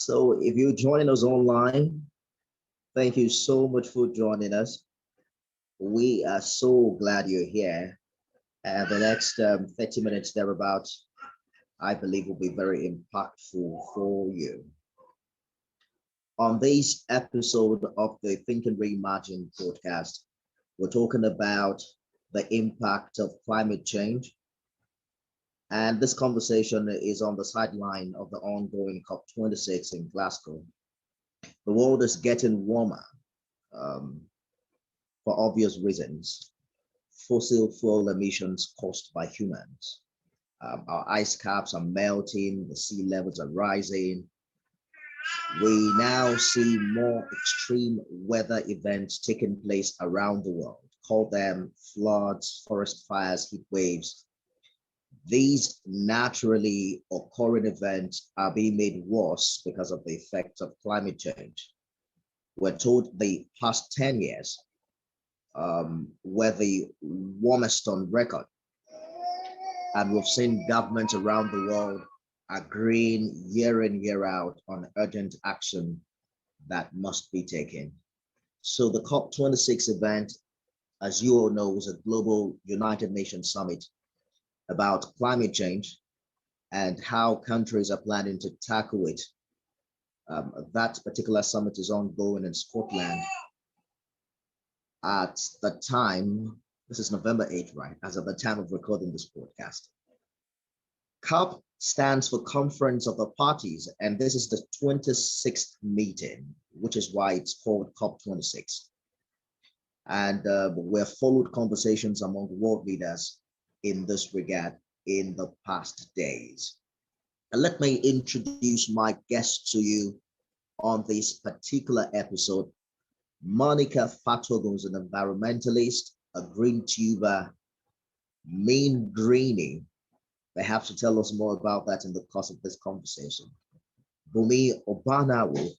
So if you're joining us online, thank you so much for joining us. We are so glad you're here. And the next 30 minutes thereabouts, I believe will be very impactful for you. On this episode of the Thinking Reimagined Podcast, we're talking about the impact of climate change. And this conversation is on the sideline of the ongoing COP26 in Glasgow. The world is getting warmer for obvious reasons. Fossil fuel emissions caused by humans. Our ice caps are melting, the sea levels are rising. We now see more extreme weather events taking place around the world. Call them floods, forest fires, heat waves. These naturally occurring events are being made worse because of the effects of climate change. We're told the past 10 years were the warmest on record. And we've seen governments around the world agreeing year in, year out on urgent action that must be taken. So the COP26 event, as you all know, is a global United Nations summit about climate change and how countries are planning to tackle it. That particular summit is ongoing in Scotland at the time. This is November 8th, right? As of the time of recording this podcast. COP stands for Conference of the Parties, and this is the 26th meeting, which is why it's called COP26. And we've followed conversations among world leaders in this regard in the past days. And let me introduce my guest to you on this particular episode. Monica Fatogun is an environmentalist, a green tuber, main Greenie. Perhaps to tell us more about that in the course of this conversation. Bunmi Obanawu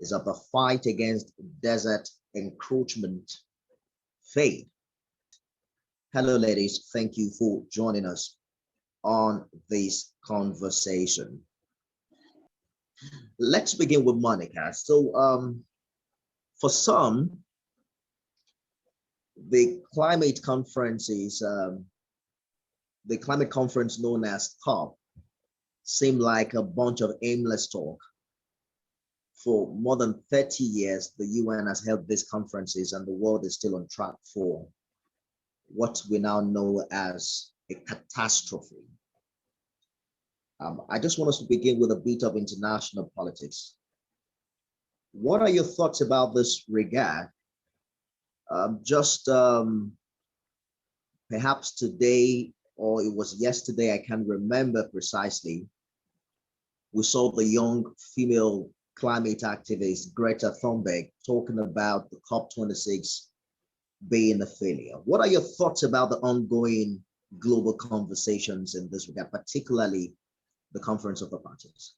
is of the Fight Against Desert Encroachment faith. Hello, ladies. Thank you for joining us on this conversation. Let's begin with Monica. So for some, the climate conferences, the climate conference known as COP, seemed like a bunch of aimless talk. For more than 30 years, the UN has held these conferences and the world is still on track for what we now know as a catastrophe. I just want us to begin with a bit of international politics. What are your thoughts about this regard? Perhaps today, or it was yesterday, I can't remember precisely, we saw the young female climate activist Greta Thunberg talking about the COP26 being a failure. What are your thoughts about the ongoing global conversations in this regard, particularly the Conference of the Parties?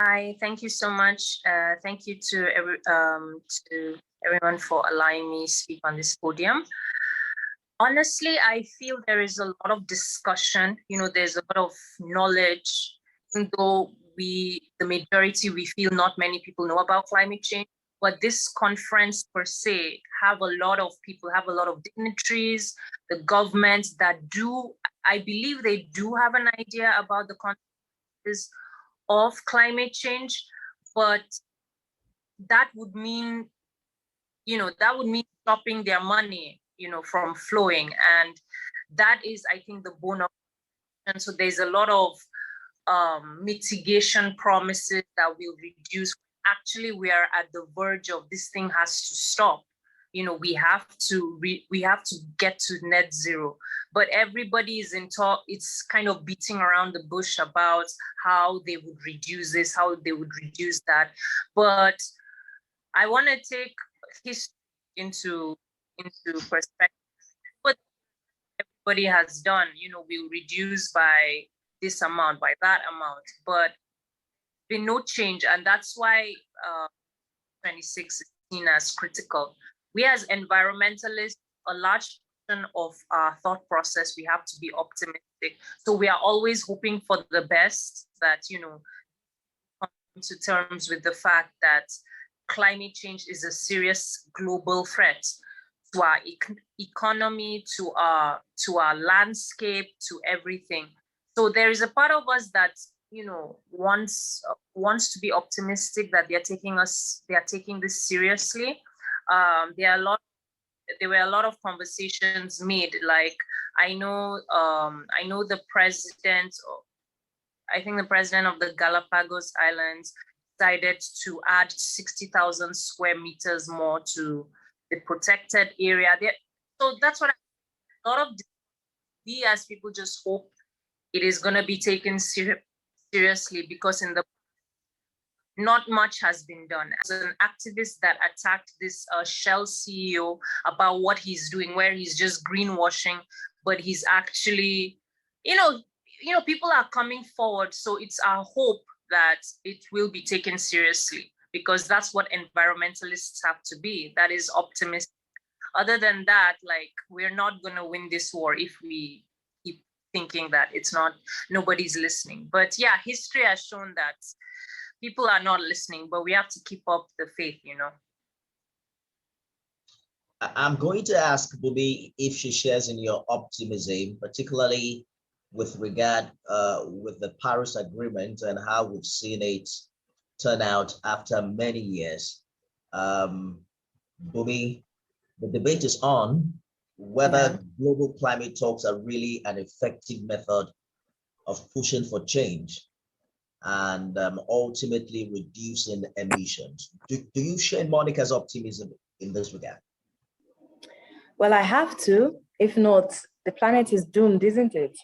Hi, thank you so much. Thank you to everyone for allowing me to speak on this podium. Honestly, I feel there is a lot of discussion. There's a lot of knowledge, even though the majority, we feel not many people know about climate change. But this conference per se have a lot of people, have a lot of dignitaries, the governments that do, I believe they do have an idea about the consequences of climate change, but that would mean, stopping their money, from flowing. And that is, I think, the bone of it. And so there's a lot of mitigation promises that will reduce. Actually, we are at the verge of this thing has to stop. We have to get to net zero. But everybody is in talk. It's kind of beating around the bush about how they would reduce this, how they would reduce that. But I want to take history into perspective. What everybody has done, we'll reduce by this amount, by that amount, but been no change. And that's why 26 is seen as critical. We as environmentalists, a large portion of our thought process, we have to be optimistic. optimistic. So we are always hoping for the best, that, come to terms with the fact that climate change is a serious global threat to our economy, to our landscape, to everything. So there is a part of us that, wants to be optimistic that they are taking this seriously. There were a lot of conversations made. Like, I know the president, I think the president of the Galapagos Islands decided to add 60,000 square meters more to the protected area there. So that's what a lot of we as people just hope it is going to be taken seriously, because not much has been done. As an activist that attacked this Shell CEO about what he's doing, where he's just greenwashing, but he's actually, people are coming forward. So it's our hope that it will be taken seriously, because that's what environmentalists have to be. That is optimistic. Other than that, like, we're not going to win this war if we keep thinking that nobody's listening. But yeah, history has shown that people are not listening, but we have to keep up the faith, I'm going to ask Bunmi if she shares in your optimism, particularly with regard with the Paris Agreement and how we've seen it turn out after many years. Bunmi, the debate is on whether global climate talks are really an effective method of pushing for change and ultimately reducing emissions. Do you share Monica's optimism in this regard? Well, I have to. If not, the planet is doomed, isn't it?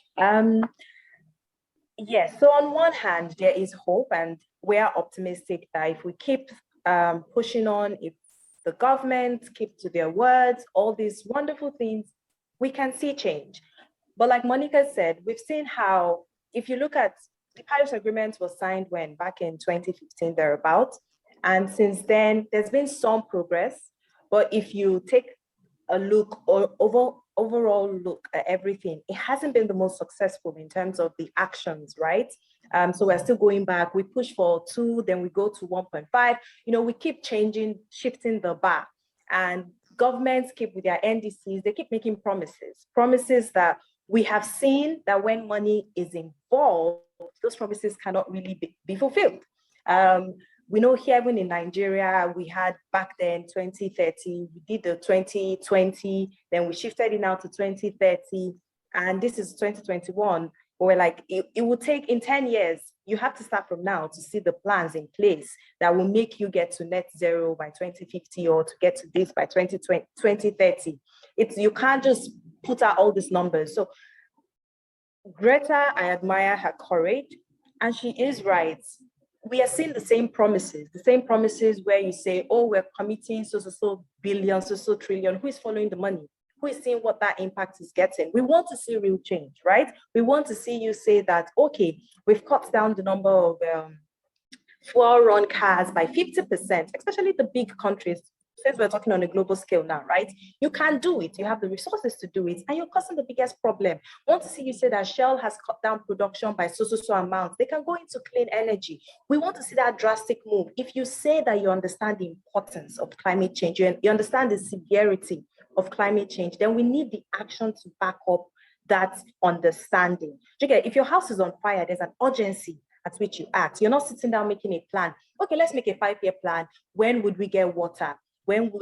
Yes. So on one hand, there is hope, and we are optimistic that if we keep pushing on, if the government keep to their words, all these wonderful things, we can see change. But like Monica said, we've seen how, if you look at the Paris Agreement was signed when? Back in 2015, thereabouts. And since then, there's been some progress. But if you take a look or overall look at everything, it hasn't been the most successful in terms of the actions, right? So we're still going back. We push for 2, then we go to 1.5. We keep changing, shifting the bar. And governments keep with their NDCs, they keep making promises that we have seen that when money is involved, those promises cannot really be fulfilled. We know here, even in Nigeria, we had back then 2030, we did the 2020, then we shifted it now to 2030, and this is 2021. But we're like, it will take, in 10 years, you have to start from now to see the plans in place that will make you get to net zero by 2050 or to get to this by 2030. You can't just put out all these numbers. So Greta, I admire her courage, and she is right. We are seeing the same promises where you say, oh, we're committing so billion, so trillion. Who is following the money? Who is seeing what that impact is getting? We want to see real change, right? We want to see you say that, okay, we've cut down the number of fuel-run cars by 50%, especially the big countries. Since we're talking on a global scale now, right? You can do it. You have the resources to do it, and you're causing the biggest problem. I want to see you say that Shell has cut down production by so amounts. They can go into clean energy. We want to see that drastic move. If you say that you understand the importance of climate change, you understand the severity of climate change, then we need the action to back up that understanding. If your house is on fire, there's an urgency at which you act. You're not sitting down making a plan. Okay, let's make a 5-year plan. When would we get water?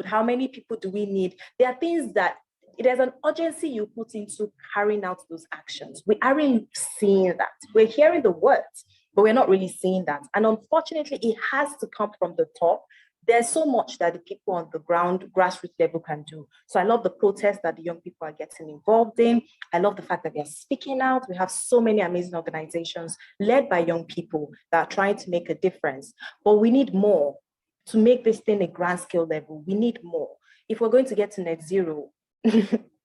How many people do we need? There are things that there's an urgency you put into carrying out those actions. We aren't seeing that. We're hearing the words, but we're not really seeing that. And unfortunately, it has to come from the top. There's so much that the people on the ground, grassroots level can do. So I love the protest that the young people are getting involved in. I love the fact that they're speaking out. We have so many amazing organizations led by young people that are trying to make a difference. But we need more. To make this thing a grand scale level, we need more. If we're going to get to net zero,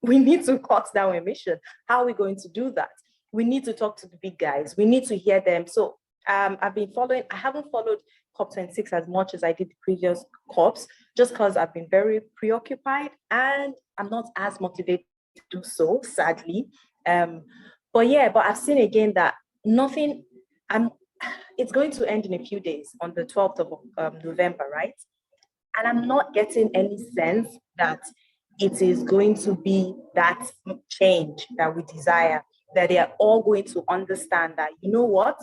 we need to cut down emission. How are we going to do that? We need to talk to the big guys. We need to hear them. So I haven't followed COP26 as much as I did the previous COPs, just because I've been very preoccupied and I'm not as motivated to do so, sadly. But yeah, but I've seen again that nothing, it's going to end in a few days on the 12th of November, right? And I'm not getting any sense that it is going to be that change that we desire, that they are all going to understand that, you know what,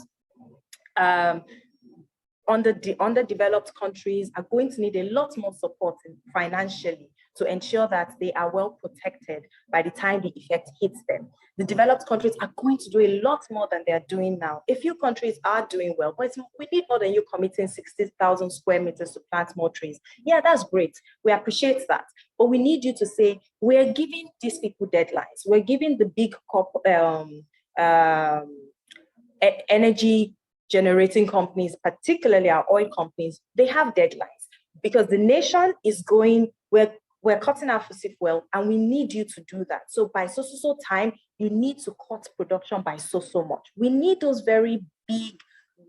underdeveloped countries are going to need a lot more support financially to ensure that they are well protected by the time the effect hits them. The developed countries are going to do a lot more than they're doing now. A few countries are doing well, but we need more than you committing 60,000 square meters to plant more trees. Yeah, that's great. We appreciate that. But we need you to say, we're giving these people deadlines. We're giving the big energy generating companies, particularly our oil companies, they have deadlines because the nation is going, we're cutting our fossil fuel and we need you to do that. So by so time, you need to cut production by so much. We need those very big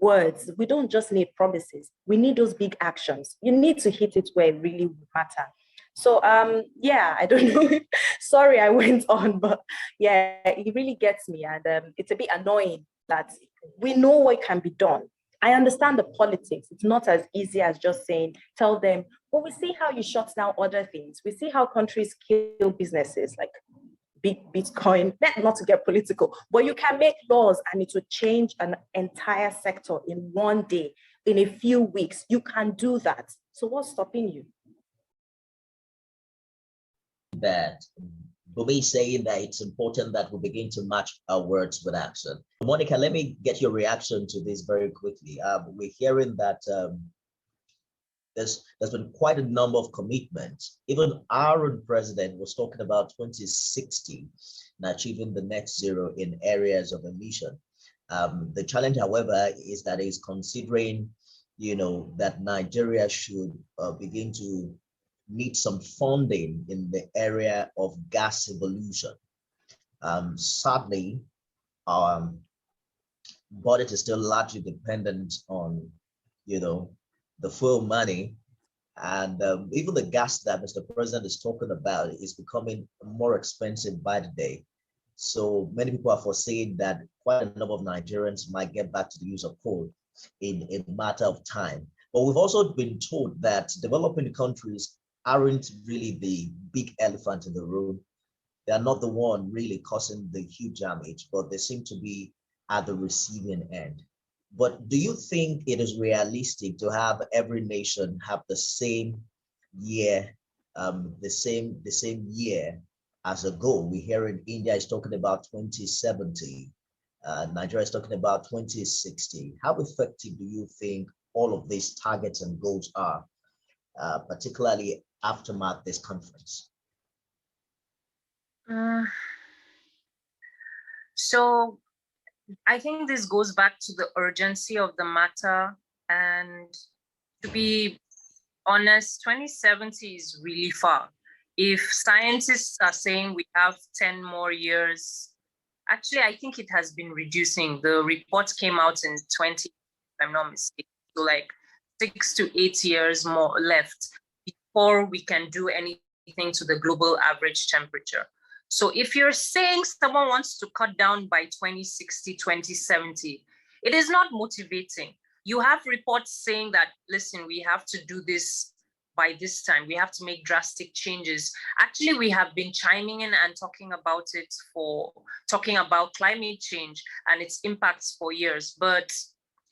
words. We don't just need promises. We need those big actions. You need to hit it where it really matters. So yeah, I don't know. Sorry, I went on, but yeah, it really gets me. And it's a bit annoying that we know what can be done. I understand the politics. It's not as easy as just saying, tell them, well, we see how you shut down other things. We see how countries kill businesses like big Bitcoin, not to get political, but you can make laws and it will change an entire sector in one day, in a few weeks. You can do that. So what's stopping you? That Bunmi saying that it's important that we begin to match our words with action. Monica, let me get your reaction to this very quickly. We're hearing that there's been quite a number of commitments. Even our own president was talking about 2060 and achieving the net zero in areas of emission. The challenge, however, is that he's considering, that Nigeria should begin to need some funding in the area of gas evolution. Sadly, our budget is still largely dependent on, the fuel money, and even the gas that Mr. President is talking about is becoming more expensive by the day. So many people are foreseeing that quite a number of Nigerians might get back to the use of coal in a matter of time. But we've also been told that developing countries aren't really the big elephant in the room. They are not the one really causing the huge damage, but they seem to be at the receiving end. But do you think it is realistic to have every nation have the same year, the same year as a goal? We hear in India is talking about 2070, Nigeria is talking about 2060. How effective do you think all of these targets and goals are, particularly aftermath this conference? So I think this goes back to the urgency of the matter. And to be honest, 2070 is really far. If scientists are saying we have 10 more years, actually, I think it has been reducing. The report came out in 20, if I'm not mistaken, so like 6 to 8 years more left before we can do anything to the global average temperature. So if you're saying someone wants to cut down by 2060, 2070, it is not motivating. You have reports saying that, listen, we have to do this by this time. We have to make drastic changes. Actually, we have been chiming in and talking about climate change and its impacts for years. But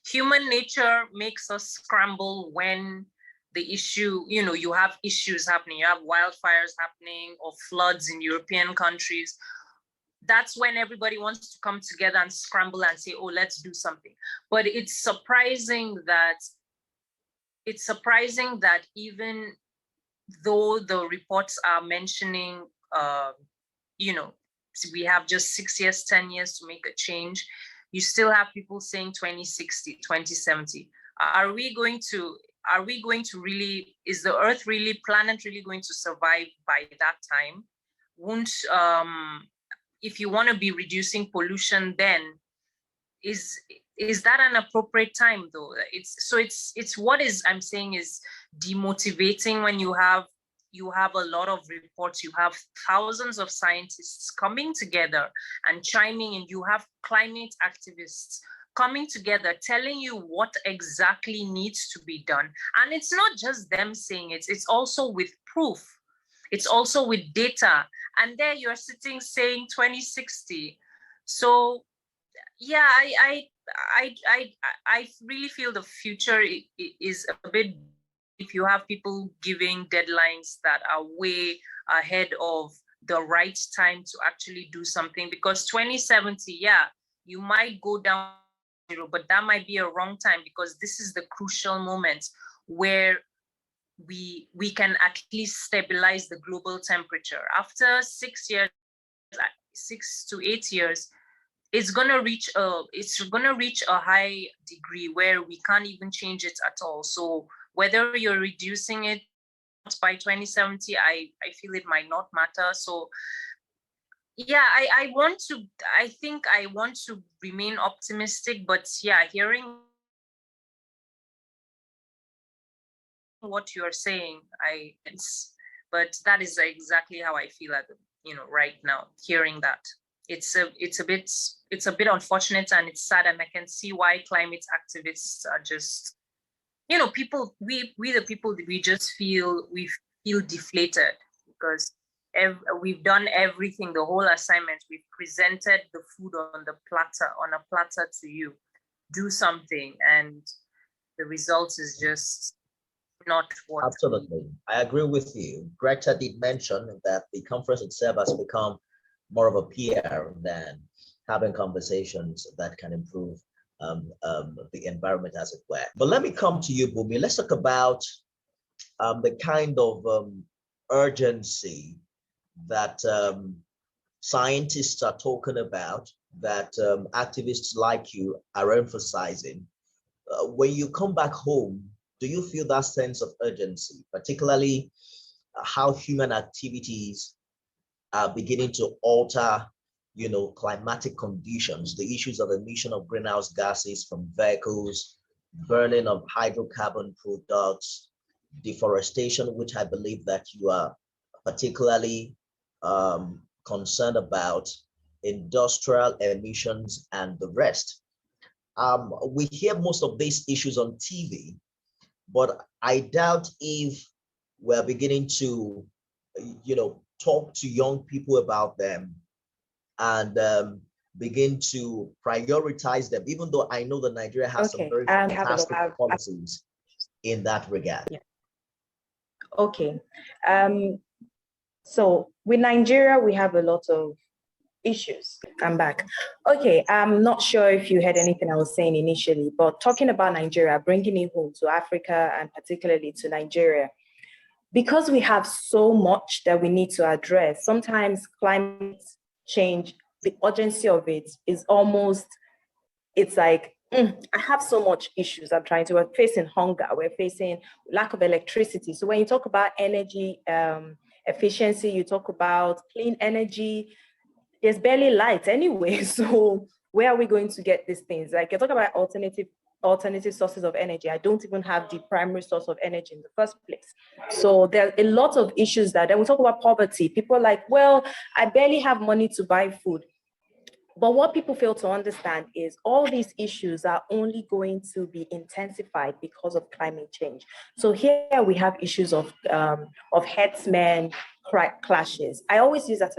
human nature makes us scramble when the issue, you have issues happening, you have wildfires happening or floods in European countries. That's when everybody wants to come together and scramble and say, oh, let's do something. But it's surprising that even though the reports are mentioning, we have just 6 years, 10 years to make a change, you still have people saying 2060, 2070. Are we going to really, is the planet really going to survive by that time? If you want to be reducing pollution, then is that an appropriate time though? It's what I'm saying is demotivating when you have you have a lot of reports, you have thousands of scientists coming together and chiming in, you have climate activists coming together, telling you what exactly needs to be done. And it's not just them saying it, it's also with proof. It's also with data. And there you're sitting saying 2060. So yeah, I really feel the future is a bit, if you have people giving deadlines that are way ahead of the right time to actually do something, because 2070, yeah, you might go down zero, but that might be a wrong time, because this is the crucial moment where we can at least stabilize the global temperature. After 6 years, 6 to 8 years, it's gonna reach a high degree where we can't even change it at all. So whether you're reducing it by 2070, I feel it might not matter. So yeah, I want to remain optimistic, but yeah, hearing what you're saying, but that is exactly how I feel right now, hearing that. It's a bit unfortunate, and it's sad, and I can see why climate activists are just, people, we the people, we feel deflated, because we've done everything, the whole assignment. We've presented the food on a platter to you. Do something, and the result is just not what. Absolutely. I agree with you. Greta did mention that the conference itself has become more of a PR than having conversations that can improve the environment, as it were. But let me come to you, Bunmi. Let's talk about the kind of urgency that scientists are talking about, that activists like you are emphasizing. When you come back home, do you feel that sense of urgency, particularly how human activities are beginning to alter, climatic conditions, the issues of emission of greenhouse gases from vehicles, burning of hydrocarbon products, deforestation, which I believe that you are particularly concerned about, industrial emissions, and the rest. We hear most of these issues on TV, but I doubt if we're beginning to, talk to young people about them and begin to prioritize them, even though I know that Nigeria has some very fantastic policies in that regard. Yeah. Okay. So with Nigeria, we have a lot of issues. I'm back. Okay, I'm not sure if you heard anything I was saying initially, but talking about Nigeria, bringing it home to Africa and particularly to Nigeria, because we have so much that we need to address. Sometimes climate change, the urgency of it is almost, it's like, I have so much issues we're facing hunger, we're facing lack of electricity. So when you talk about energy efficiency, you talk about clean energy, there's barely light anyway. So where are we going to get these things? Like, you're talking about alternative sources of energy. I don't even have the primary source of energy in the first place. So there are a lot of issues that, then we talk about poverty. People are like, well, I barely have money to buy food. But what people fail to understand is all these issues are only going to be intensified because of climate change. So here we have issues of herdsmen clashes. I always use that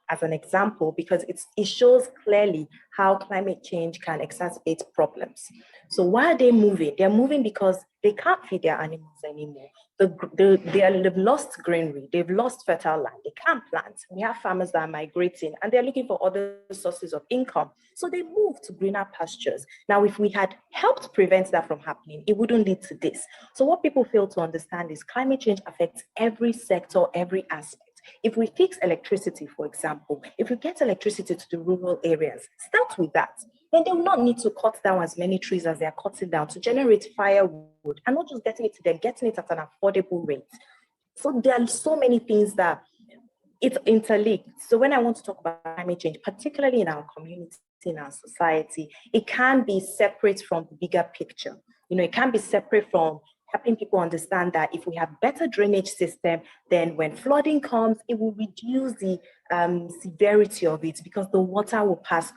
as an example because it shows clearly how climate change can exacerbate problems. So why are they moving? They're moving because they can't feed their animals anymore. They've lost greenery, they've lost fertile land, they can't plant. We have farmers that are migrating and they're looking for other sources of income. So they move to greener pastures. Now, if we had helped prevent that from happening, it wouldn't lead to this. So what people fail to understand is climate change affects every sector, every aspect. If we fix electricity, for example, if we get electricity to the rural areas, start with that. Then they will not need to cut down as many trees as they are cutting down to generate firewood, and not just getting it to them, getting it at an affordable rate. So there are so many things that it's interlinked. So when I want to talk about climate change, particularly in our community, in our society, it can be separate from the bigger picture. It can be separate from helping people understand that if we have better drainage system, then when flooding comes, it will reduce the severity of it because the water will pass.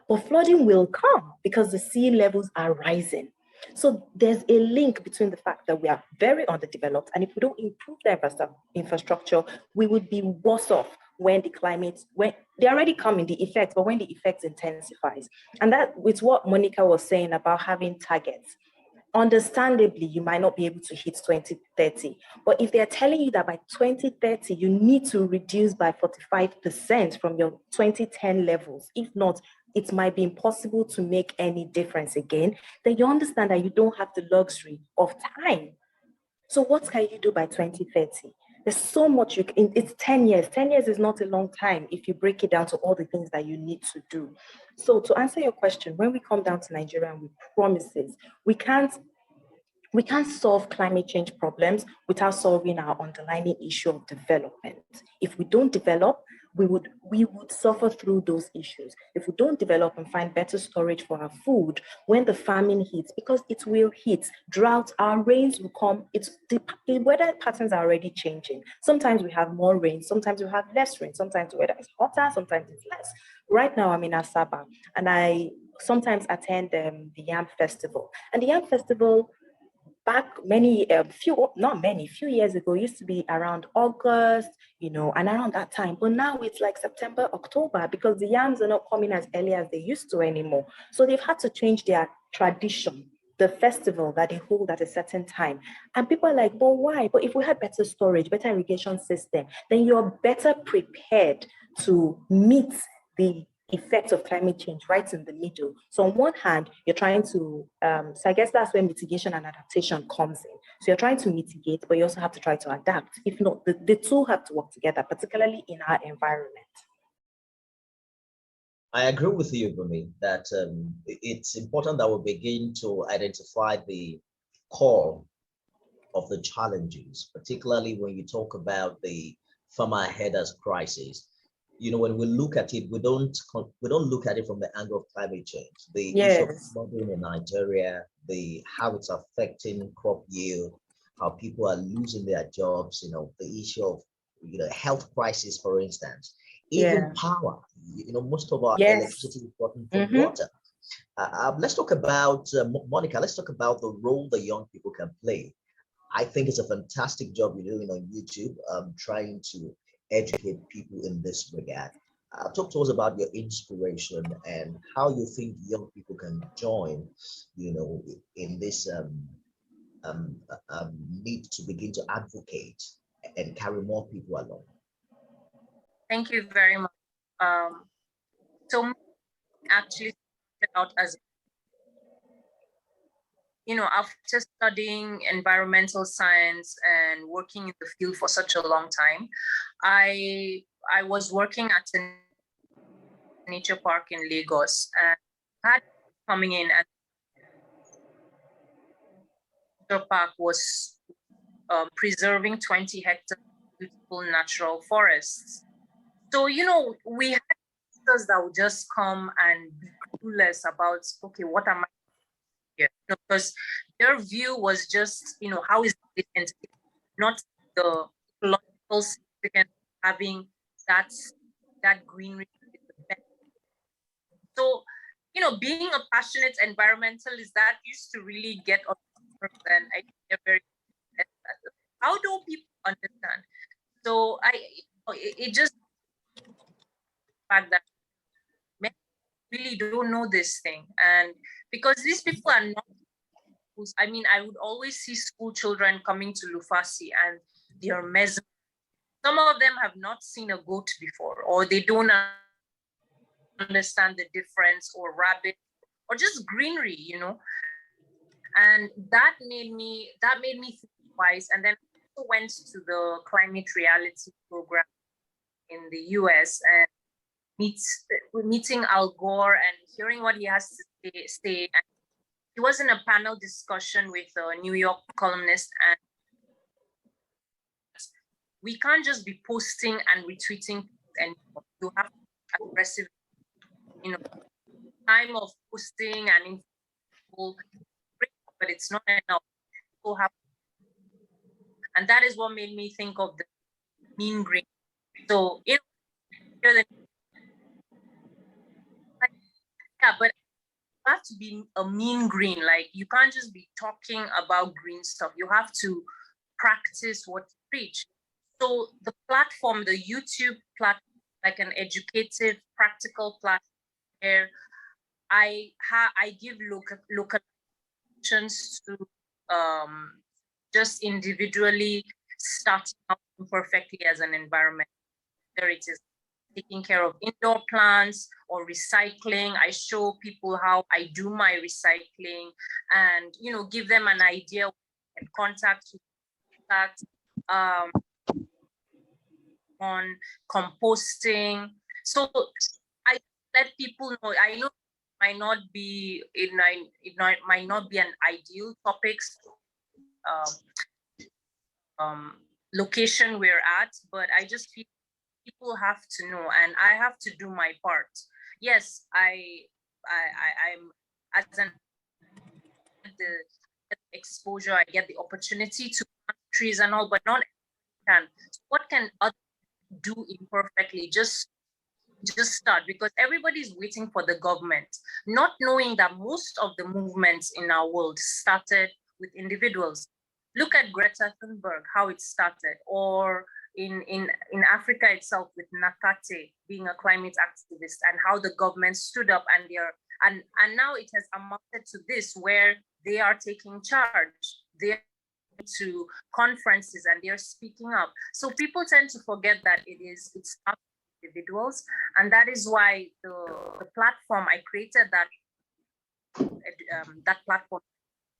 But flooding will come because the sea levels are rising. So there's a link between the fact that we are very underdeveloped, and if we don't improve the infrastructure, we would be worse off when they already come in the effects, but when the effects intensifies. And that is what Monica was saying about having targets. Understandably, you might not be able to hit 2030, but if they're telling you that by 2030, you need to reduce by 45% from your 2010 levels, if not, it might be impossible to make any difference again, then you understand that you don't have the luxury of time. So what can you do by 2030? There's so much it's 10 years. 10 years is not a long time if you break it down to all the things that you need to do. So to answer your question, when we come down to Nigeria and with promises, we can't solve climate change problems without solving our underlying issue of development. If we don't develop, we would suffer through those issues. If we don't develop and find better storage for our food, when the famine hits, because it will hit, droughts, our rains will come. The weather patterns are already changing. Sometimes we have more rain, sometimes we have less rain, sometimes the weather is hotter, sometimes it's less. Right now I'm in Asaba, and I sometimes attend the Yam Festival. And the Yam Festival, back few years ago, used to be around August, and around that time. But now it's like September, October, because the yams are not coming as early as they used to anymore. So they've had to change their tradition, the festival that they hold at a certain time. And people are like, but why? But if we had better storage, better irrigation system, then you're better prepared to meet the effects of climate change right in the middle. So on one hand, you're trying to, so I guess that's where mitigation and adaptation comes in. So you're trying to mitigate, but you also have to try to adapt. If not, the two have to work together, particularly in our environment. I agree with you, Bunmi, that it's important that we begin to identify the core of the challenges, particularly when you talk about the farmer headers crisis. When we look at it, we don't look at it from the angle of climate change. The issue of flooding in Nigeria, how it's affecting crop yield, how people are losing their jobs, the issue of health crisis, for instance, even power. Most of our electricity is gotten from water. Let's talk about Monica. Let's talk about the role the young people can play. I think it's a fantastic job you're doing on YouTube, trying to educate people in this regard. Talk to us about your inspiration and how you think young people can join, in this need to begin to advocate and carry more people along. Thank you very much. So actually started out as, after studying environmental science and working in the field for such a long time, I was working at a nature park in Lagos, and had coming in, and the park was preserving 20 hectares of beautiful natural forests. So, we had visitors that would just come and be clueless about, okay, what am I here? Because their view was just, how is it not the ecological significance of having that greenery. So, being a passionate environmentalist, that used to really get on, and I get very, how do people understand? So it just fact that many really don't know this thing, and because these people are not, I would always see school children coming to Lufasi and they are mesmerized. Some of them have not seen a goat before, or they don't understand the difference, or rabbit, or just greenery, and that made me think twice. And then I also went to the climate reality program in the US and meeting Al Gore and hearing what he has to say. And he was in a panel discussion with a New York columnist, and we can't just be posting and retweeting anymore. You have to be aggressive, time of posting and people, but it's not enough. People have to And that is what made me think of the mean green. So, yeah, but you have to be a mean green. Like, you can't just be talking about green stuff. You have to practice what you preach. So the platform, the YouTube platform, like an educative, practical platform where I give localizations to just individually starting out imperfectly as an environment. Whether it is taking care of indoor plants or recycling. I show people how I do my recycling and, you know, give them an idea and contact on composting. So I let people know. I know it might not be an ideal topics location we're at, but I just feel people have to know, and I have to do my part. Yes, I'm as an the exposure, I get the opportunity to plant trees and all, but not everyone can. So what can others do imperfectly? Just start, because everybody's waiting for the government, not knowing that most of the movements in our world started with individuals. Look at Greta Thunberg, how it started, or in Africa itself with Nakate being a climate activist, and how the government stood up and now it has amounted to this, where they are taking charge. They're to conferences and they're speaking up. So people tend to forget that it's not individuals, and that is why the platform I created, that platform,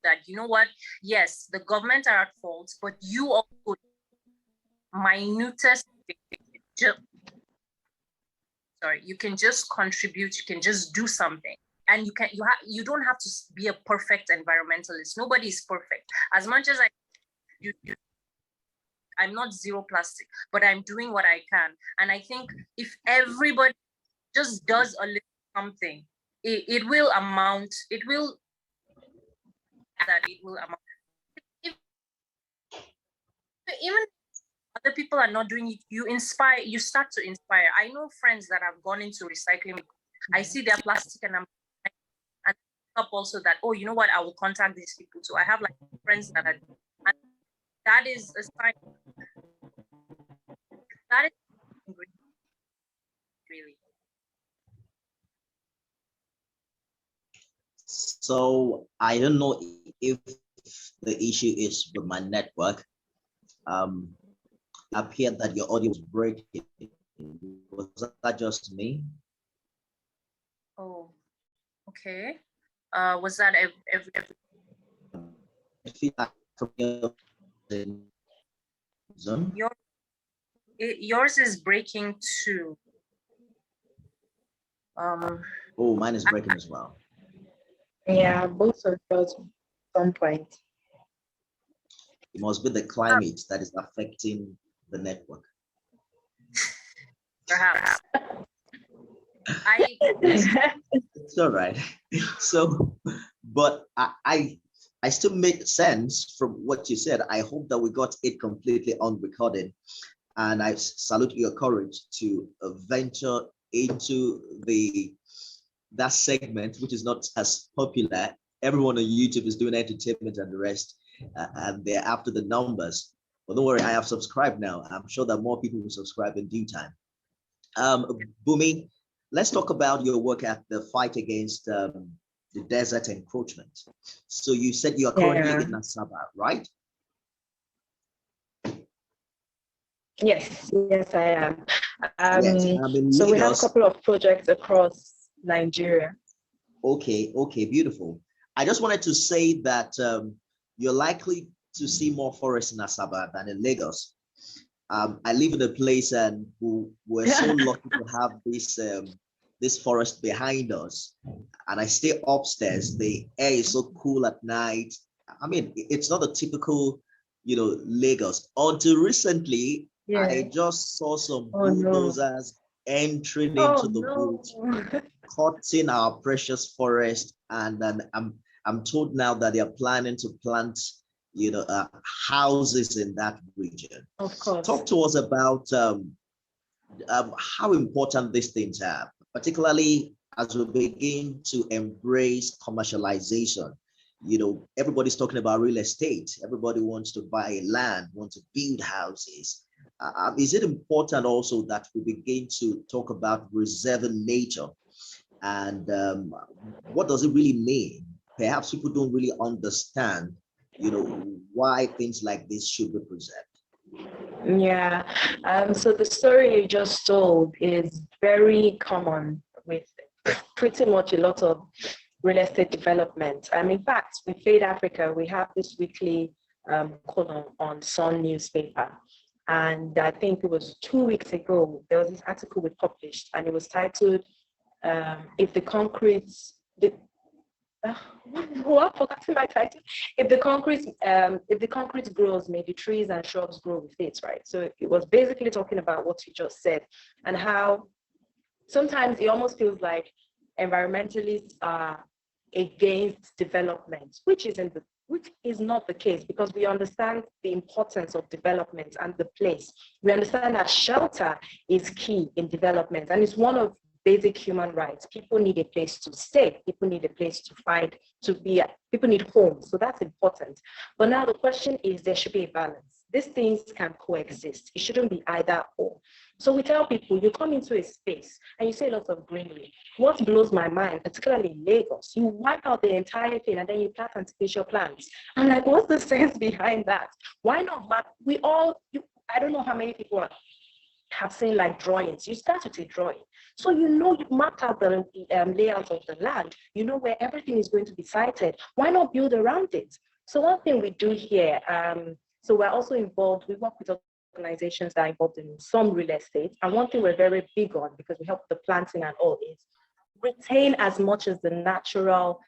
that, you know what, yes, the government are at fault, but you also minutest you can just contribute, you can just do something, and you don't have to be a perfect environmentalist. Nobody is perfect. As much as I'm not zero plastic, but I'm doing what I can. And I think if everybody just does a little something, it will amount. It will amount. Even other people are not doing it, you start to inspire. I know friends that have gone into recycling. I see their plastic and I'm up also that, oh, you know what, I will contact these people. So I have like friends that are, and that is a sign. That is really. So I don't know if the issue is with my network. Appeared that your audio was breaking. Was that just me? Oh, okay. Was that every feedback from your Zoom? Yours is breaking too. Oh, mine is breaking as well. Yeah, both of us at some point. It must be the climate that is affecting the network. Perhaps. It's all right. So, but I still make sense from what you said. I hope that we got it completely on recording, and I salute your courage to venture into that segment, which is not as popular. Everyone on YouTube is doing entertainment and the rest, and they're after the numbers. But don't worry, I have subscribed now. I'm sure that more people will subscribe in due time. Bunmi, let's talk about your work at the Fight Against the Desert Encroachment. So you said you are currently in Asaba, right? Yes, I am. Yes, so we have a couple of projects across Nigeria. Okay, beautiful. I just wanted to say that you're likely to see more forests in Asaba than in Lagos. I live in a place and we're so lucky to have this forest behind us, and I stay upstairs. The air is so cool at night. I mean, it's not a typical, Lagos. Until recently, I just saw some bulldozers entering into the woods, cutting our precious forest, and then I'm told now that they are planning to plant, houses in that region. Of course. Talk to us about how important these things are, particularly as we begin to embrace commercialization. Everybody's talking about real estate. Everybody wants to buy land, wants to build houses. Is it important also that we begin to talk about preserving nature? And what does it really mean? Perhaps people don't really understand, why things like this should be preserved. Yeah. So the story you just told is very common with pretty much a lot of real estate development. In fact, with Fade Africa, we have this weekly column on Sun newspaper. And I think it was 2 weeks ago, there was this article we published, and it was titled, if the concrete grows, may the trees and shrubs grow with it, right? So it was basically talking about what you just said, and how sometimes it almost feels like environmentalists are against development, which is not the case, because we understand the importance of development and the place. We understand that shelter is key in development, and it's one of basic human rights. People need a place to stay. People need a place people need homes. So that's important. But now the question is, there should be a balance. These things can coexist. It shouldn't be either or. So we tell people, you come into a space and you see lots of greenery. What blows my mind, particularly in Lagos, you wipe out the entire thing and then you plant artificial plants. I'm like, what's the sense behind that? Why not? But I don't know how many people have seen like drawings. You start with a drawing. So you've mapped out the layout of the land. You know where everything is going to be sited. Why not build around it? So one thing we do here, so we're also involved, we work with organizations that are involved in some real estate. And one thing we're very big on, because we help the planting and all, is retain as much as the natural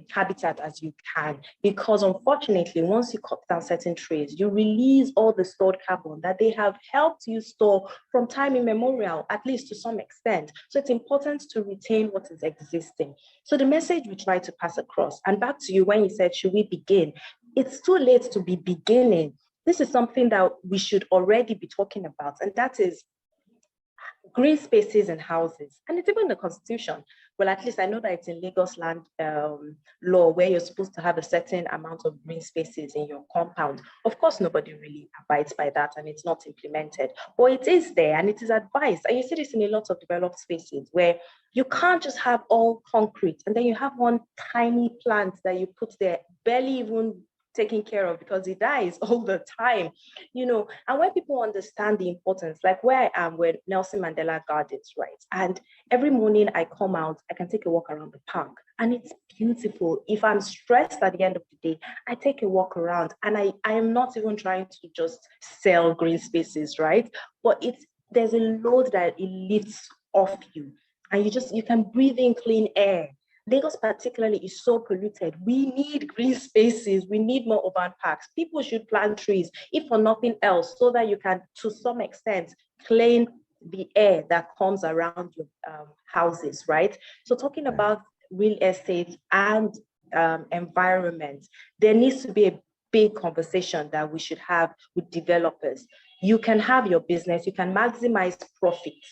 habitat as you can, because unfortunately, once you cut down certain trees, you release all the stored carbon that they have helped you store from time immemorial, at least to some extent. So it's important to retain what is existing. So the message we try to pass across, and back to you when you said, should we begin? It's too late to be beginning. This is something that we should already be talking about, and that is green spaces and houses. And it's even in the Constitution. Well, at least I know that it's in Lagos land law, where you're supposed to have a certain amount of green spaces in your compound. Of course, nobody really abides by that, and it's not implemented. But it is there, and it is advised. And you see this in a lot of developed spaces, where you can't just have all concrete, and then you have one tiny plant that you put there, barely even taken care of, because it dies all the time, and when people understand the importance, like where I am, where Nelson Mandela Gardens, right? And every morning I come out, I can take a walk around the park, and it's beautiful. If I'm stressed at the end of the day, I take a walk around, and I am not even trying to just sell green spaces, right? But there's a load that it lifts off you, and you can breathe in clean air. Lagos particularly is so polluted. We need green spaces. We need more urban parks. People should plant trees, if for nothing else, so that you can, to some extent, clean the air that comes around your houses, right? So talking about real estate and environment, there needs to be a big conversation that we should have with developers. You can have your business, you can maximize profits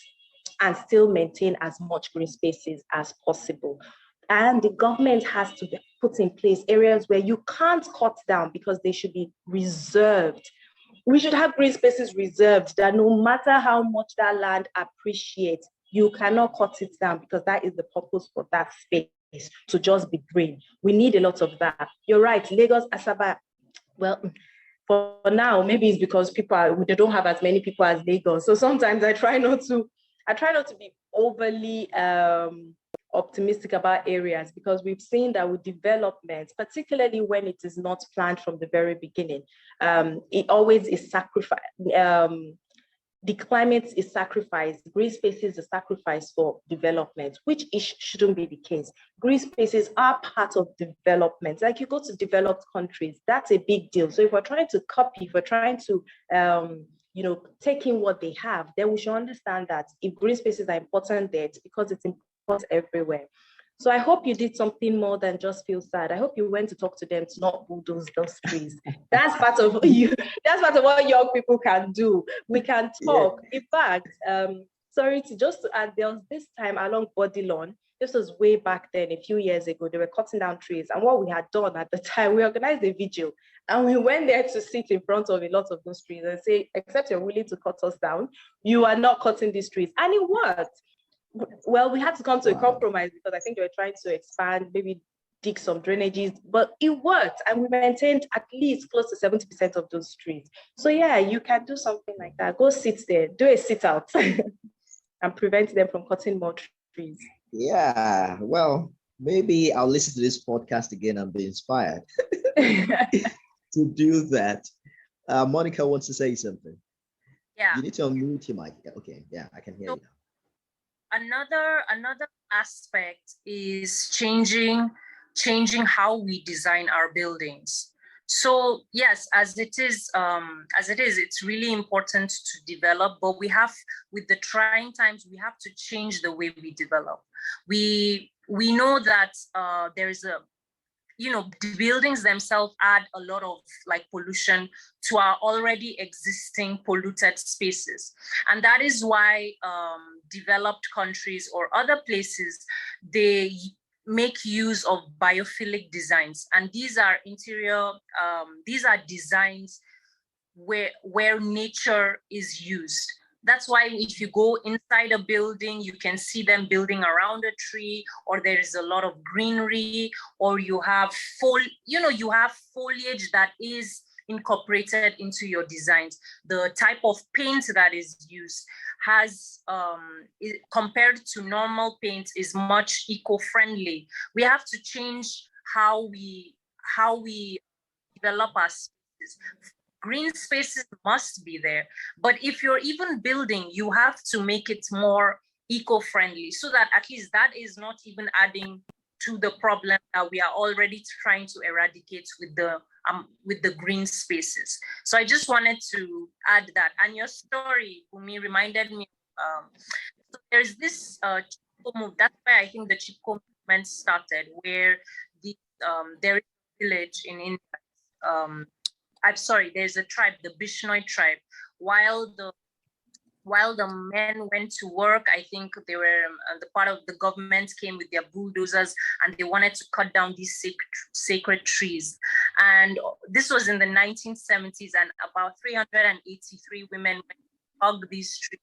and still maintain as much green spaces as possible. And the government has to put in place areas where you can't cut down, because they should be reserved. We should have green spaces reserved, that no matter how much that land appreciates, you cannot cut it down, because that is the purpose for that space, to just be green. We need a lot of that. You're right, Lagos, Asaba, well, for now, maybe it's because they don't have as many people as Lagos. So sometimes I try not to be overly optimistic about areas, because we've seen that with development, particularly when it is not planned from the very beginning, it always is sacrifice. The climate is sacrificed. Green spaces is sacrificed for development, which shouldn't be the case. Green spaces are part of development. Like you go to developed countries, that's a big deal. So if we're trying to copy, if we're trying to take in what they have, then we should understand that if green spaces are important there, it's because it's important everywhere. So I hope you did something more than just feel sad. I hope you went to talk to them to not bulldoze those trees. That's part of you. That's part of what young people can do. We can talk. Yeah. In fact, sorry to just add, there was this time along Body Lawn. This was way back then, a few years ago. They were cutting down trees, and what we had done at the time, we organized a vigil, and we went there to sit in front of a lot of those trees and say, "Except you're willing to cut us down, you are not cutting these trees," and it worked. Well, we had to come to a compromise because I think they were trying to expand, maybe dig some drainages, but it worked, and we maintained at least close to 70% of those trees. So yeah, you can do something like that. Go sit there, do a sit out, and prevent them from cutting more trees. Yeah, well, maybe I'll listen to this podcast again and be inspired to do that. Monica wants to say something. Yeah. You need to unmute your mic. Okay, yeah, I can hear you now. Another aspect is changing how we design our buildings. So yes, as it is, it's really important to develop, but we have, with the trying times, we have to change the way we develop. We know that there is the buildings themselves add a lot of like pollution to our already existing polluted spaces. And that is why developed countries or other places, they make use of biophilic designs. And these are these are designs where nature is used. That's why if you go inside a building, you can see them building around a tree, or there is a lot of greenery, or you have foliage that is incorporated into your designs. The type of paint that is used has, compared to normal paint, is much eco-friendly. We have to change how we develop our spaces. Green spaces must be there, but if you're even building, you have to make it more eco-friendly, so that at least that is not even adding to the problem that we are already trying to eradicate with the green spaces. So I just wanted to add that. And your story, Bunmi, reminded me. So there's this Chipko move. That's why I think the Chipko movement started, where there is a village in India. There's a tribe, the Bishnoi Tribe. While the men went to work, I think they were the part of the government came with their bulldozers, and they wanted to cut down these sacred trees. And this was in the 1970s, and about 383 women hugged these trees,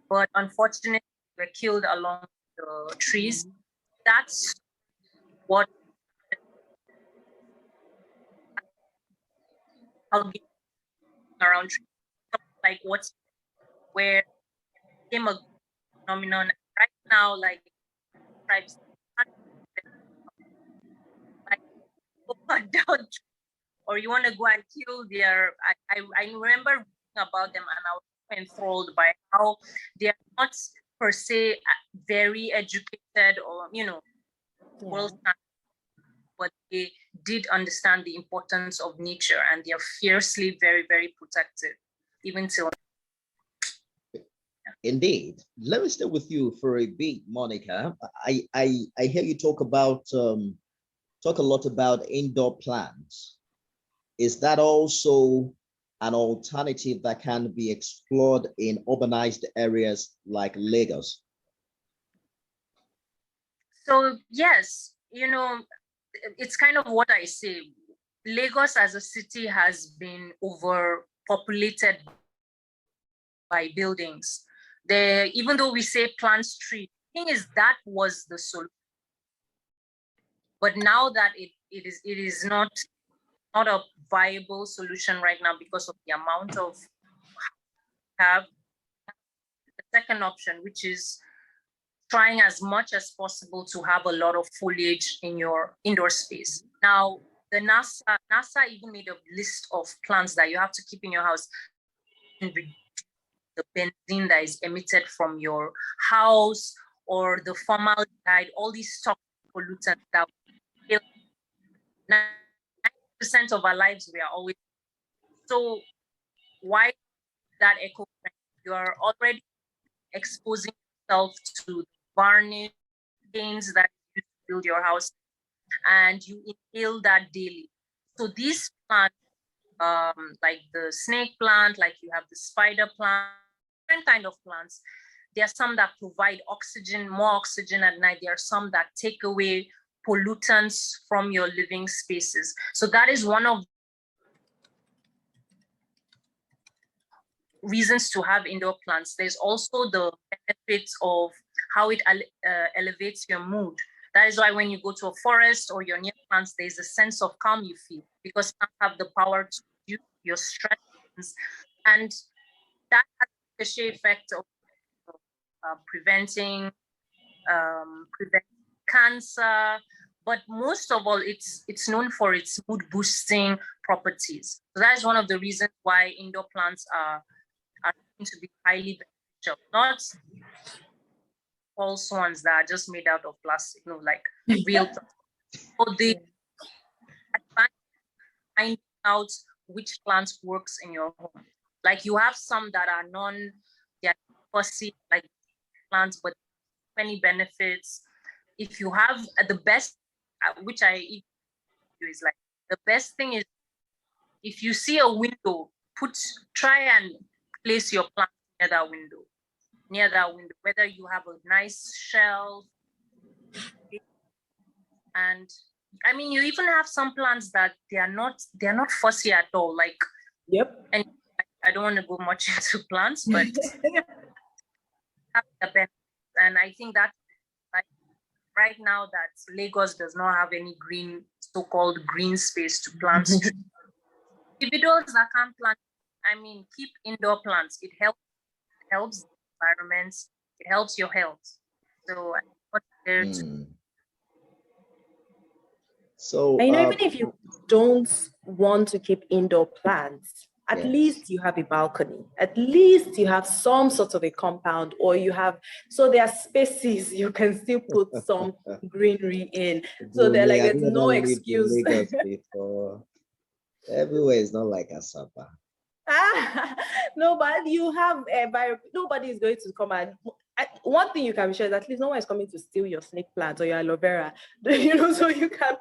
but unfortunately were killed along the trees. That's what hugging around trees, like where became a phenomenon right now, like tribes like go cut down, or you want to go and kill their. I remember reading about them, and I was enthralled by how they are not per se very educated or well, but they did understand the importance of nature, and they are fiercely very, very protective, even till. Indeed. Let me stay with you for a bit, Monica. I hear you talk a lot about indoor plants. Is that also an alternative that can be explored in urbanized areas like Lagos? So yes, it's kind of what I say. Lagos as a city has been overpopulated by buildings. Even though we say plant trees, the thing is that was the solution. But now that it is not a viable solution right now because of the amount of have the second option, which is trying as much as possible to have a lot of foliage in your indoor space. Now, the NASA even made a list of plants that you have to keep in your house, and the benzene that is emitted from your house, or the formaldehyde, all these toxic pollutants that 90% of our lives we are always. So why that eco? You are already exposing yourself to varnish, stains that build your house, and you inhale that daily. So these plants, like the snake plant, like you have the spider plant, different kind of plants. There are some that provide oxygen, more oxygen at night. There are some that take away pollutants from your living spaces. So that is one of reasons to have indoor plants. There's also the benefits of how it elevates your mood. That is why when you go to a forest or you're near plants, there's a sense of calm you feel, because plants have the power to reduce your stress. And that has a ricochet effect of preventing cancer. But most of all, it's known for its mood boosting properties. So that is one of the reasons why indoor plants are to be highly beneficial, not false ones that are just made out of plastic, no, like real. So they find out which plant works in your home. Like you have some that are they're fussy, like plants, but many benefits. If you have the best, which I do is like, the best thing is if you see a window, try and place your plant near that window, whether you have a nice shelf. And I mean, you even have some plants that they're not fussy at all. Like, yep. And I don't want to go much into plants, but have the benefits. And I think that like right now that Lagos does not have any so-called green space to plant. Individuals that can't plant, I mean, keep indoor plants. It helps the environment. It helps your health. So I'm not there to. So even if you don't want to keep indoor plants, at least you have a balcony. At least you have some sort of a compound, or you have, so there are spaces you can still put some greenery in. So they're like, there's no excuse. Everywhere is not like Asaba. No, but you have nobody is going to come and one thing you can be sure is at least no one is coming to steal your snake plant or your aloe vera, so you can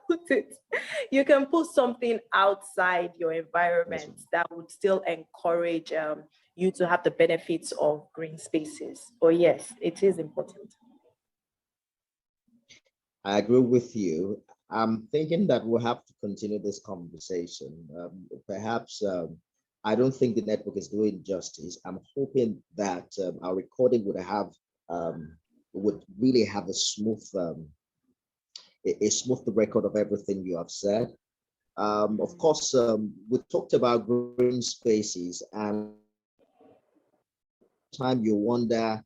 you can put something outside your environment that would still encourage you to have the benefits of green spaces. But yes, it is important. I agree with you. I'm thinking that we'll have to continue this conversation. Perhaps I don't think the network is doing justice. I'm hoping that our recording would really have a smooth record of everything you have said. Of course, we talked about green spaces, and time you wonder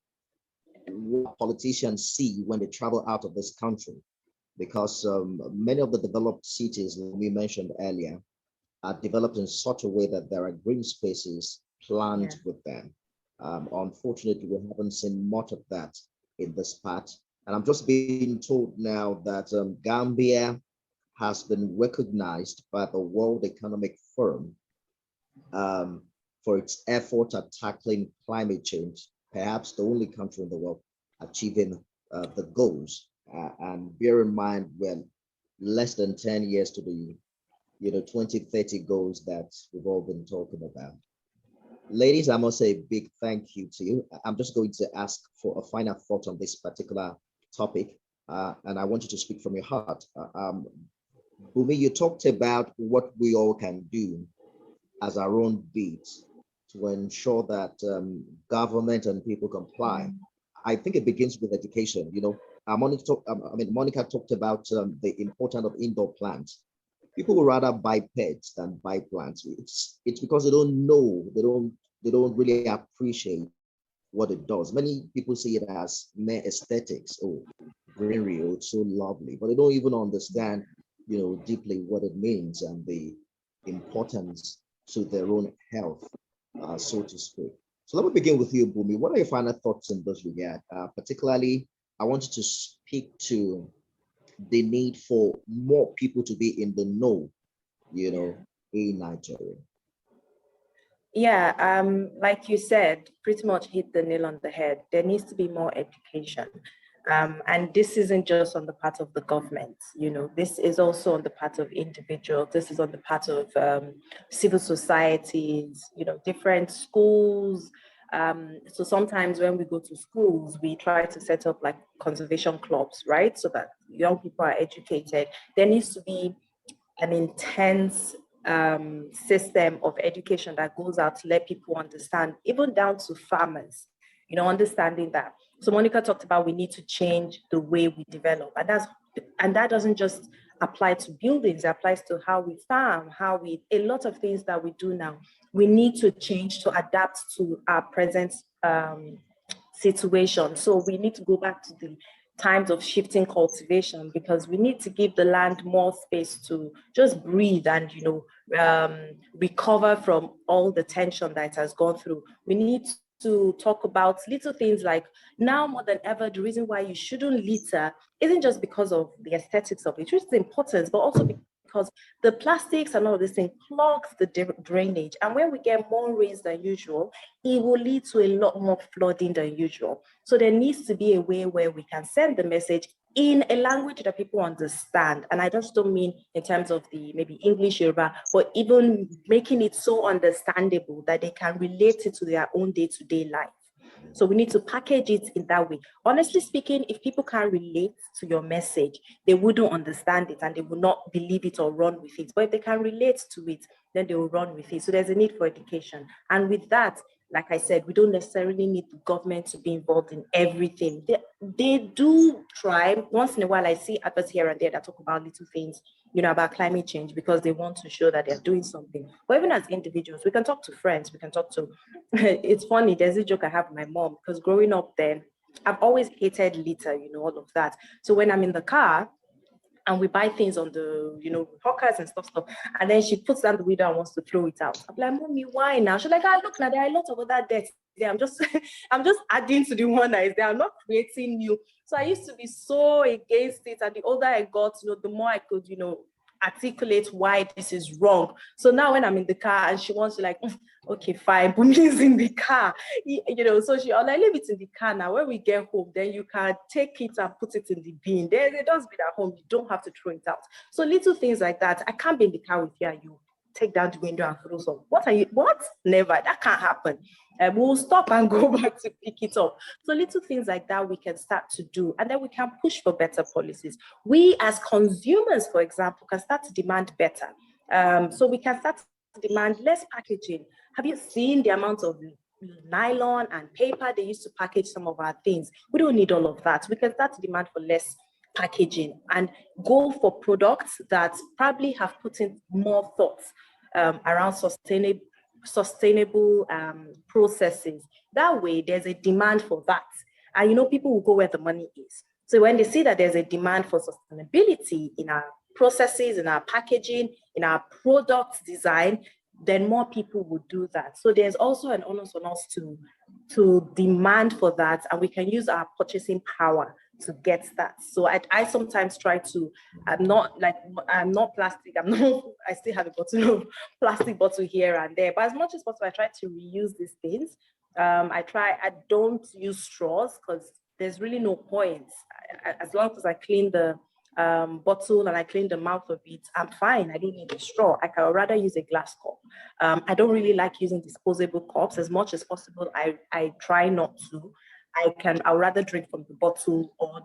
what politicians see when they travel out of this country, because many of the developed cities, like we mentioned earlier, are developed in such a way that there are green spaces planned with them. Unfortunately, we haven't seen much of that in this part. And I'm just being told now that Gambia has been recognized by the World Economic Forum for its effort at tackling climate change, perhaps the only country in the world achieving the goals. And bear in mind, we're less than 10 years to the 2030 goals that we've all been talking about. Ladies, I must say a big thank you to you. I'm just going to ask for a final thought on this particular topic, and I want you to speak from your heart. Bunmi, you talked about what we all can do as our own bit to ensure that government and people comply. I think it begins with education. Monica talked about the importance of indoor plants. People would rather buy pets than buy plants. It's because they don't know, they don't really appreciate what it does. Many people see it as mere aesthetics. Oh, greenery, oh, it's so lovely, but they don't even understand, deeply what it means and the importance to their own health, so to speak. So let me begin with you, Bunmi. What are your final thoughts in this regard? Particularly, I want you to speak to the need for more people to be in the know, in Nigeria. Yeah, like you said, pretty much hit the nail on the head. There needs to be more education. And this isn't just on the part of the government, this is also on the part of individuals. This is on the part of civil societies, different schools. So sometimes when we go to schools, we try to set up like conservation clubs, right? So that young people are educated. There needs to be an intense system of education that goes out to let people understand, even down to farmers, understanding that. So Monica talked about we need to change the way we develop, and that doesn't just apply to buildings. It applies to how we farm, a lot of things that we do now. We need to change to adapt to our present situation. So we need to go back to the times of shifting cultivation, because we need to give the land more space to just breathe and recover from all the tension that it has gone through. We need to talk about little things like, now more than ever, the reason why you shouldn't litter isn't just because of the aesthetics of it, which is important, but also because the plastics and all of this thing clogs the drainage. And when we get more rains than usual, it will lead to a lot more flooding than usual. So there needs to be a way where we can send the message in a language that people understand. And I just don't mean in terms of the maybe English, Yoruba, but even making it so understandable that they can relate it to their own day-to-day life. So we need to package it in that way. Honestly speaking, if people can't relate to your message, they wouldn't understand it and they will not believe it or run with it. But if they can relate to it, then they will run with it. So there's a need for education. And with that, like I said, we don't necessarily need the government to be involved in everything. They do try. Once in a while, I see adverts here and there that talk about little things, about climate change, because they want to show that they're doing something. But even as individuals, we can talk to friends, we can talk to, it's funny, there's a joke I have with my mom, because growing up then, I've always hated litter, all of that. So when I'm in the car, and we buy things on the, hawkers and stuff. And then she puts down the window and wants to throw it out. I'm like, Mommy, why now? She's like, look, now there are a lot of other deaths there. I'm just adding to the one that is there. I'm not creating new. So I used to be so against it. And the older I got, the more I could, articulate why this is wrong. So now when I'm in the car and she wants to like, okay, fine, Bunmi's in the car, so I'll like, leave it in the car now. When we get home, then you can take it and put it in the bin. There's a dustbin at home. You don't have to throw it out. So little things like that. I can't be in the car with you and you take down the window and throw some. What? Never. That can't happen. We'll stop and go back to pick it up. So little things like that we can start to do. And then we can push for better policies. We as consumers, for example, can start to demand better. So we can start to demand less packaging. Have you seen the amount of nylon and paper they used to package some of our things? We don't need all of that. We can start to demand for less packaging and go for products that probably have put in more thoughts around sustainable processes. That way, there's a demand for that. And people will go where the money is. So when they see that there's a demand for sustainability in our processes, in our packaging, in our product design, then more people will do that. So there's also an onus on us to demand for that, and we can use our purchasing power to get that. So I sometimes try to, I'm not plastic, I still have a bottle of plastic bottle here and there, but as much as possible, I try to reuse these things. I don't use straws because there's really no point. As long as I clean the bottle and I clean the mouth of it, I'm fine. I don't need a straw. I can rather use a glass cup. I don't really like using disposable cups. As much as possible, I try not to. I'd rather drink from the bottle or,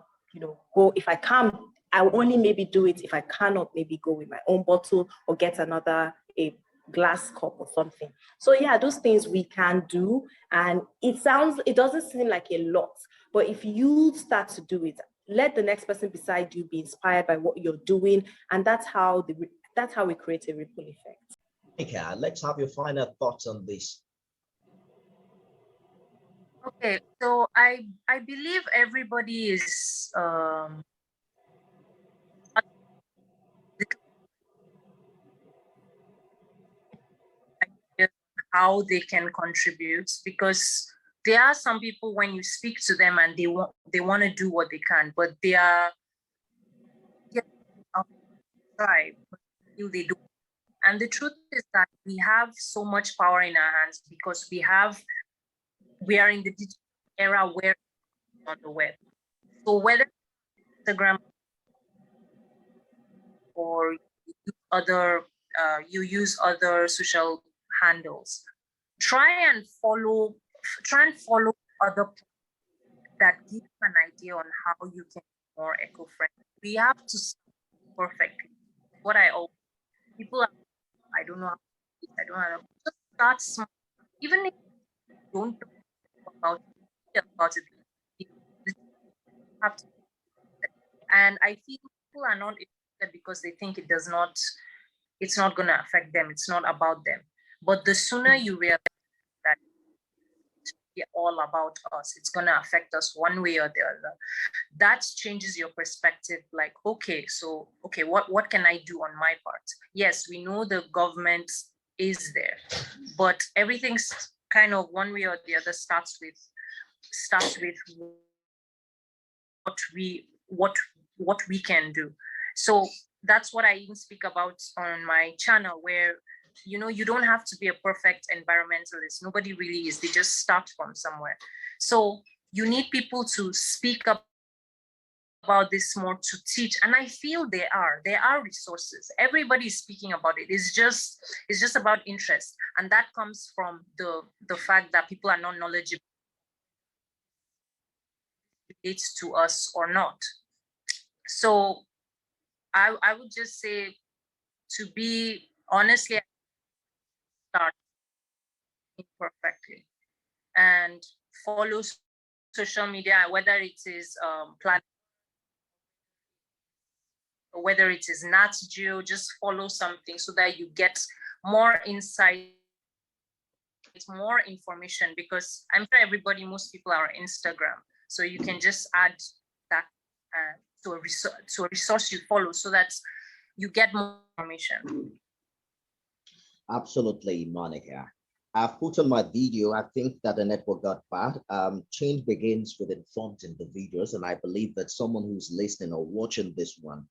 go, if I can, I'll only maybe do it if I cannot maybe go with my own bottle or get a glass cup or something. So yeah, those things we can do. And it doesn't seem like a lot, but if you start to do it, let the next person beside you be inspired by what you're doing. And that's how we create a ripple effect. Monica, let's have your final thoughts on this. Okay, so I believe everybody is how they can contribute, because there are some people when you speak to them and they want to do what they can, but they are outside, they do. And the truth is that we have so much power in our hands because we are in the digital era where on the web. So whether Instagram or you use other social handles, try and follow other that give an idea on how you can be more eco-friendly. We have to start perfectly. What I always people are, I don't know how to do this, I don't know how to just start small. Even if you don't talk about it, you have to. And I feel people are not interested because they think it's not going to affect them. It's not about them. But the sooner you realize that it's all about us, it's going to affect us one way or the other, that changes your perspective. Like, okay, what can I do on my part? Yes, we know the government is there, but everything's kind of one way or the other starts with what we can do. So that's what I even speak about on my channel, where you don't have to be a perfect environmentalist. Nobody really is. They just start from somewhere. So you need people to speak up about this more, to teach. And I feel there are resources. Everybody is speaking about it. It's just about interest. And that comes from the fact that people are not knowledgeable relates to us or not. So I would just say, to be honestly, start imperfectly and follow social media, whether it is whether it is Nat Geo, just follow something so that you get more insight, more information, because I'm sure most people are on Instagram. So you can just add that to a resource you follow so that you get more information. Absolutely, Monica. I've put on my video, I think that the network got bad. Change begins with informed individuals, and I believe that someone who's listening or watching this one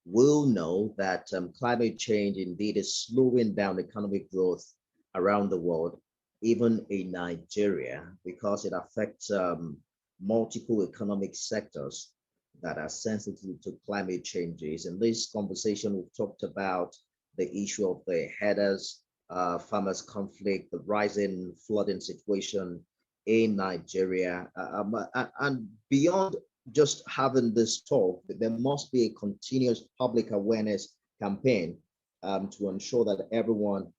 will know that climate change indeed is slowing down economic growth around the world, even in Nigeria, because it affects multiple economic sectors that are sensitive to climate changes. In this conversation, we've talked about the issue of the headers, farmers' conflict, the rising flooding situation in Nigeria, and beyond just having this talk, there must be a continuous public awareness campaign to ensure that everyone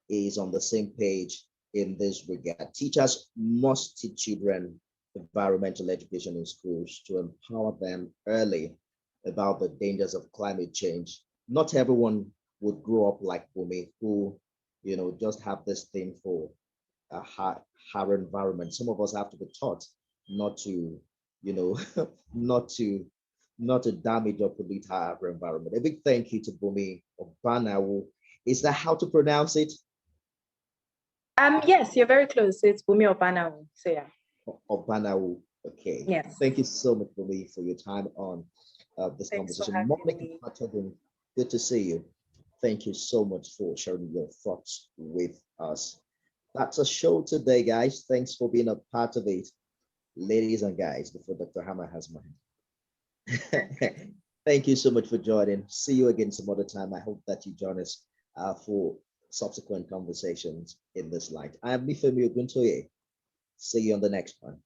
is on the same page in this regard. Teachers must teach children environmental education in schools to empower them early about the dangers of climate change. Not everyone would grow up like Bunmi, who, just have this thing for her environment. Some of us have to be taught not to, not to damage or pollute our environment. A big thank you to Bunmi Obanawu. Is that how to pronounce it? Yes, you're very close. It's Bunmi Obanawu. So yeah. Obanawu. Okay. Yes. Thank you so much, Bunmi, for your time on this conversation. Monica Fatogun, good to see you. Thank you so much for sharing your thoughts with us. That's a show today, guys. Thanks for being a part of it, ladies and guys, before Dr. Hammer has mine. Thank you so much for joining. See you again some other time. I hope that you join us for subsequent conversations in this light. I am Nifemi Oguntoye. See you on the next one.